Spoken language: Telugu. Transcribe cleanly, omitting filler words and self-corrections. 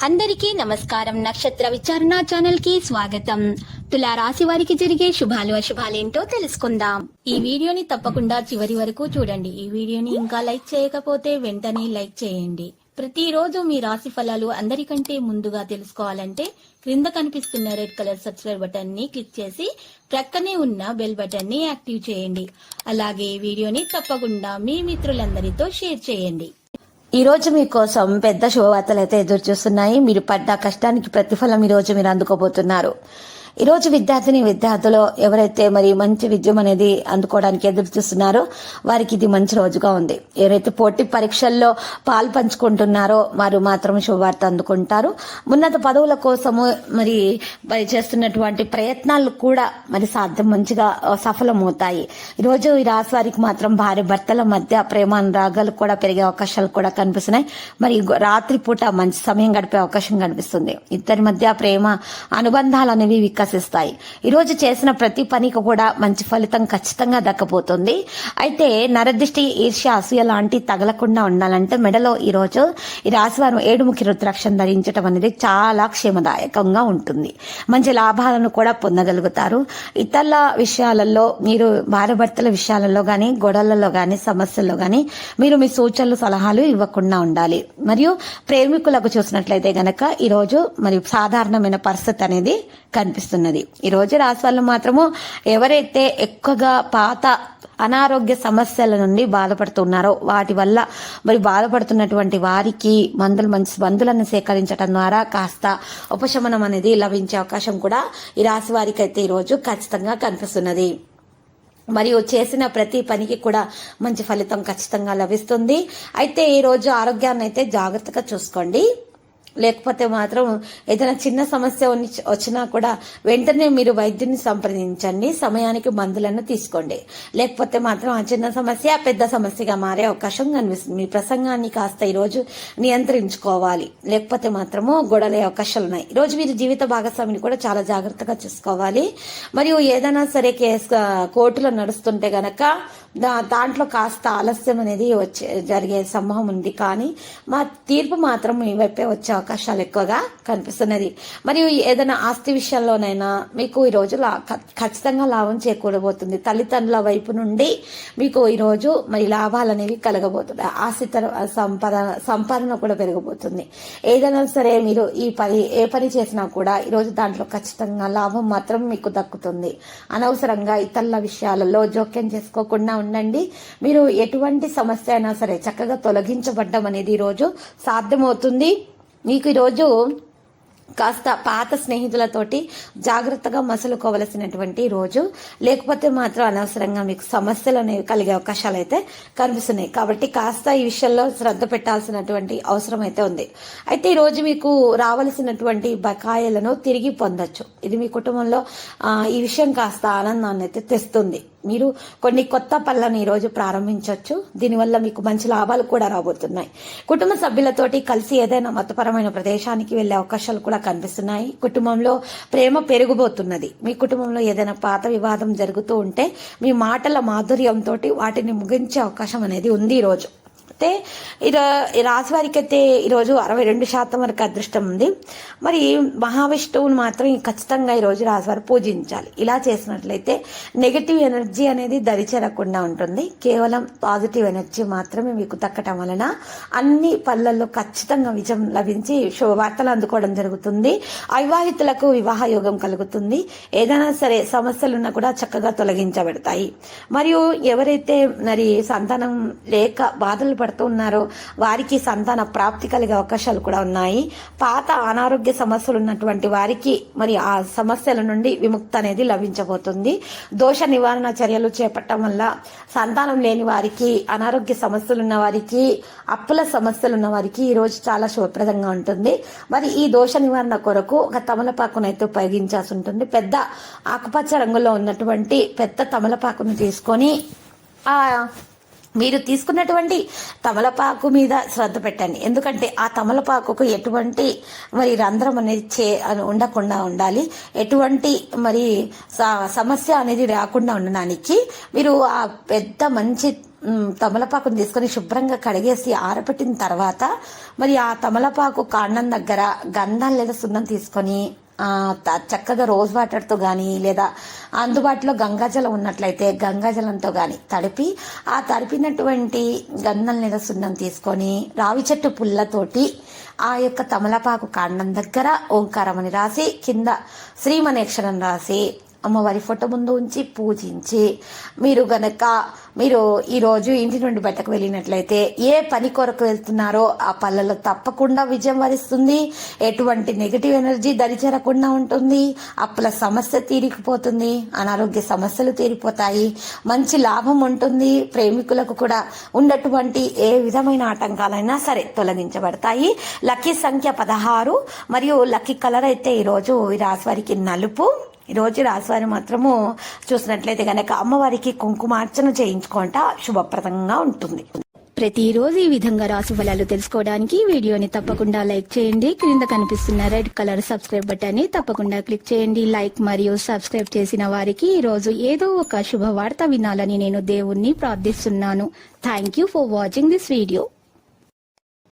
అందరికీ నమస్కారం. నక్షత్ర విచారణ ఛానల్ కి స్వాగతం. తులా రాశి వారికి జరిగే శుభాలు అశుభాలేంటో తెలుసుకుందాం. ఈ వీడియోని తప్పకుండా చివరి వరకు చూడండి. ఈ వీడియోని ఇంకా లైక్ చేయకపోతే వెంటనే లైక్ చేయండి. ప్రతిరోజు మీ రాశి ఫలాలు అందరికంటే ముందుగా తెలుసుకోవాలంటే క్రింద కనిపిస్తున్న రెడ్ కలర్ సబ్స్క్రైబ్ బటన్ ని క్లిక్ చేసి ప్రక్కనే ఉన్న బెల్ బటన్ ని యాక్టివ్ చేయండి. అలాగే ఈ వీడియోని తప్పకుండా మీ మిత్రులందరితో షేర్ చేయండి. ఈ రోజు మీకోసం పెద్ద శుభవార్తలు అయితే ఎదురు చూస్తున్నాయి. మీరు పడ్డ కష్టానికి ప్రతిఫలం ఈ రోజు మీరు అందుకోబోతున్నారు. ఈ రోజు విద్యార్థులు ఎవరైతే మరి మంచి విద్యం అనేది అందుకోవడానికి ఎదురు చూస్తున్నారో వారికి ఇది మంచి రోజుగా ఉంది. ఎవరైతే పోటీ పరీక్షల్లో పాలు పంచుకుంటున్నారో వారు మాత్రం శుభవార్త అందుకుంటారు. ఉన్నత పదవుల కోసము మరి చేస్తున్నటువంటి ప్రయత్నాలు కూడా మరి సాధ్యం మంచిగా సఫలమవుతాయి. ఈ రోజు ఈ రాశి వారికి మాత్రం భార్య భర్తల మధ్య ప్రేమానురాగాలు కూడా పెరిగే అవకాశాలు కూడా కనిపిస్తున్నాయి. మరి రాత్రి పూట మంచి సమయం గడిపే అవకాశం కనిపిస్తుంది. ఇద్దరి మధ్య ప్రేమ అనుబంధాలు అనేవి వికసిస్తాయి. ఈ రోజు చేసిన ప్రతి పనికి కూడా మంచి ఫలితం ఖచ్చితంగా దక్కబోతుంది. అయితే నరదిష్టి, ఈర్ష్య, అసూయ లాంటి తగలకుండా ఉండాలంటే మెడలో ఈ రోజు ఈ రాశివారు 7ముఖి రుద్రాక్షం ధరించడం అనేది చాలా క్షేమదాయకంగా ఉంటుంది. మంచి లాభాలను కూడా పొందగలుగుతారు. ఇతరుల విషయాలలో మీరు భార్యాభర్తల విషయాలలో గాని, గొడవలలో గాని, సమస్యల్లో గాని మీరు మీ సూచనలు సలహాలు ఇవ్వకుండా ఉండాలి. మరియు ప్రేమికులకు చూసినట్లయితే గనక ఈ రోజు మరి సాధారణమైన పరిస్థితి అనేది కనిపిస్తున్నది. ఈ రోజు రాశి వాళ్ళు మాత్రము ఎవరైతే ఎక్కువగా పాత అనారోగ్య సమస్యల నుండి బాధపడుతున్నారో వాటి వల్ల మరి బాధపడుతున్నటువంటి వారికి మంచి మందులను సేకరించడం ద్వారా కాస్త ఉపశమనం అనేది లభించే అవకాశం కూడా ఈ రాశి వారికి అయితే ఈ రోజు ఖచ్చితంగా కనిపిస్తున్నది. మరియు చేసిన ప్రతి పనికి కూడా మంచి ఫలితం ఖచ్చితంగా లభిస్తుంది. అయితే ఈ రోజు ఆరోగ్యాన్ని అయితే జాగ్రత్తగా చూసుకోండి. లేకపోతే మాత్రం ఏదైనా చిన్న సమస్య వచ్చినా కూడా వెంటనే మీరు వైద్యుని సంప్రదించండి. సమయానికి మందులను తీసుకోండి. లేకపోతే మాత్రం ఆ చిన్న సమస్య పెద్ద సమస్యగా మారే అవకాశం కనిపిస్తుంది. మీ ప్రసంగాన్ని కాస్త ఈరోజు నియంత్రించుకోవాలి. లేకపోతే మాత్రము గొడవలే అవకాశాలు ఉన్నాయి. ఈరోజు మీరు జీవిత భాగస్వామిని కూడా చాలా జాగ్రత్తగా చూసుకోవాలి. మరియు ఏదైనా సరే కోర్టులో నడుస్తుంటే గనక దాంట్లో కాస్త ఆలస్యం అనేది జరిగే సంభవం ఉంది. కానీ మా తీర్పు మాత్రం మీ వైపే వచ్చే అవకాశాలు ఎక్కువగా కనిపిస్తున్నది. మరియు ఏదైనా ఆస్తి విషయంలోనైనా మీకు ఈ రోజు ఖచ్చితంగా లాభం చేకూరబోతుంది. తల్లిదండ్రుల వైపు నుండి మీకు ఈ రోజు మరి లాభాలు అనేవి కలగబోతుంది. ఆస్తి సంపాదన కూడా పెరగబోతుంది. ఏదైనా సరే మీరు ఏ పని చేసినా కూడా ఈ రోజు దాంట్లో ఖచ్చితంగా లాభం మాత్రం మీకు దక్కుతుంది. అనవసరంగా ఇతరుల విషయాలలో జోక్యం చేసుకోకుండా ఉండండి. మీరు ఎటువంటి సమస్య అయినా సరే చక్కగా తొలగించబడ్డం అనేది ఈరోజు సాధ్యమవుతుంది. మీకు ఈరోజు కాస్త పాత స్నేహితులతోటి జాగ్రత్తగా మసలుకోవలసినటువంటి రోజు. లేకపోతే మాత్రం అనవసరంగా మీకు సమస్యలు అనేవి కలిగే అవకాశాలు అయితే కనిపిస్తున్నాయి. కాబట్టి కాస్త ఈ విషయంలో శ్రద్ధ పెట్టాల్సినటువంటి అవసరం అయితే ఉంది. అయితే ఈ రోజు మీకు రావలసినటువంటి బకాయిలను తిరిగి పొందొచ్చు. ఇది మీ కుటుంబంలో ఈ విషయం కాస్త ఆనందాన్ని అయితే తెస్తుంది. మీరు కొన్ని కొత్త పనులను ఈ రోజు ప్రారంభించవచ్చు. దీనివల్ల మీకు మంచి లాభాలు కూడా రాబోతున్నాయి. కుటుంబ సభ్యులతోటి కలిసి ఏదైనా మతపరమైన ప్రదేశానికి వెళ్లే అవకాశాలు కూడా కనిపిస్తున్నాయి. కుటుంబంలో ప్రేమ పెరిగిపోతున్నది. మీ కుటుంబంలో ఏదైనా పాత వివాదం జరుగుతూ ఉంటే మీ మాటల మాధుర్యంతో వాటిని ముగించే అవకాశం అనేది ఉంది ఈ రోజు. అయితే ఈ రాశి వారికి అయితే ఈరోజు 62% వరకు అదృష్టం ఉంది. మరి మహావిష్ణువుని మాత్రం ఖచ్చితంగా ఈరోజు రాశివారు పూజించాలి. ఇలా చేసినట్లయితే నెగటివ్ ఎనర్జీ అనేది దరిచేరకుండా ఉంటుంది. కేవలం పాజిటివ్ ఎనర్జీ మాత్రమే మీకు దక్కటం వలన అన్ని పనులలో ఖచ్చితంగా విజయం లభించి శుభవార్తలు అందుకోవడం జరుగుతుంది. అవివాహితులకు వివాహ యోగం కలుగుతుంది. ఏదైనా సరే సమస్యలున్నా కూడా చక్కగా తొలగించబడతాయి. మరియు ఎవరైతే మరి సంతానం లేక బాధలు ఉన్నారో వారికి సంతాన ప్రాప్తి కలిగే అవకాశాలు కూడా ఉన్నాయి. పాత అనారోగ్య సమస్యలు ఉన్నటువంటి వారికి మరి ఆ సమస్యల నుండి విముక్తి అనేది లభించబోతుంది. దోష నివారణ చర్యలు చేపట్టడం వల్ల సంతానం లేని వారికి, అనారోగ్య సమస్యలు ఉన్న వారికి, అప్పుల సమస్యలు ఉన్న వారికి ఈ రోజు చాలా శుభప్రదంగా ఉంటుంది. మరి ఈ దోష నివారణ కొరకు ఒక తమలపాకునైతే ఉపయోగించాల్సి ఉంటుంది. పెద్ద ఆకుపచ్చ రంగులో ఉన్నటువంటి పెద్ద తమలపాకును తీసుకొని మీరు తీసుకున్నటువంటి తమలపాకు మీద శ్రద్ధ పెట్టండి. ఎందుకంటే ఆ తమలపాకుకు ఎటువంటి మరి రంధ్రం అనేది ఉండకుండా ఉండాలి. ఎటువంటి మరి సమస్య అనేది రాకుండా ఉండడానికి మీరు ఆ పెద్ద మంచి తమలపాకుని తీసుకొని శుభ్రంగా కడిగేసి ఆరబెట్టిన తర్వాత మరి ఆ తమలపాకు కాండం దగ్గర గంధం లేదా సున్నం తీసుకొని చక్కగా రోజ్ వాటర్తో కానీ లేదా అందుబాటులో గంగాజలం ఉన్నట్లయితే గంగాజలంతో కానీ తడిపి ఆ తడిపినటువంటి గంధం లేదా సున్నం తీసుకొని రావి చెట్టు పుల్లతోటి ఆ యొక్క తమలపాకు కాండం దగ్గర ఓంకారం అని రాసి కింద శ్రీమనేక్షరం రాసి అమ్మవారి ఫోటో ముందు ఉంచి పూజించి మీరు ఈరోజు ఇంటి నుండి బయటకు వెళ్ళినట్లయితే ఏ పని కొరకు వెళ్తున్నారో ఆ పనులలో తప్పకుండా విజయం వరిస్తుంది. ఎటువంటి నెగిటివ్ ఎనర్జీ దరిచేరకుండా ఉంటుంది. అప్పుల సమస్య తీరికిపోతుంది. అనారోగ్య సమస్యలు తీరిపోతాయి. మంచి లాభం ఉంటుంది. ప్రేమికులకు కూడా ఉన్నటువంటి ఏ విధమైన ఆటంకాలైనా సరే తొలగించబడతాయి. లక్కీ సంఖ్య 16 మరియు లక్కీ కలర్ అయితే ఈరోజు ఈ రాశి వారికి నలుపు. ఈ రోజు రాశివారి మాత్రము చూసినట్లయితే గనక అమ్మవారికి కుంకుమార్చన చేయించుకుంటా శుభప్రదంగా ఉంటుంది. ప్రతిరోజు ఈ విధంగా రాశి ఫలాలు తెలుసుకోవడానికి వీడియోని తప్పకుండా లైక్ చేయండి. క్రింద కనిపిస్తున్న రెడ్ కలర్ సబ్స్క్రైబ్ బటన్ ని తప్పకుండా క్లిక్ చేయండి. లైక్ మరియు సబ్స్క్రైబ్ చేసిన వారికి ఈ రోజు ఏదో ఒక శుభవార్త వినాలని నేను దేవుణ్ణి ప్రార్థిస్తున్నాను. Thank you for watching this video.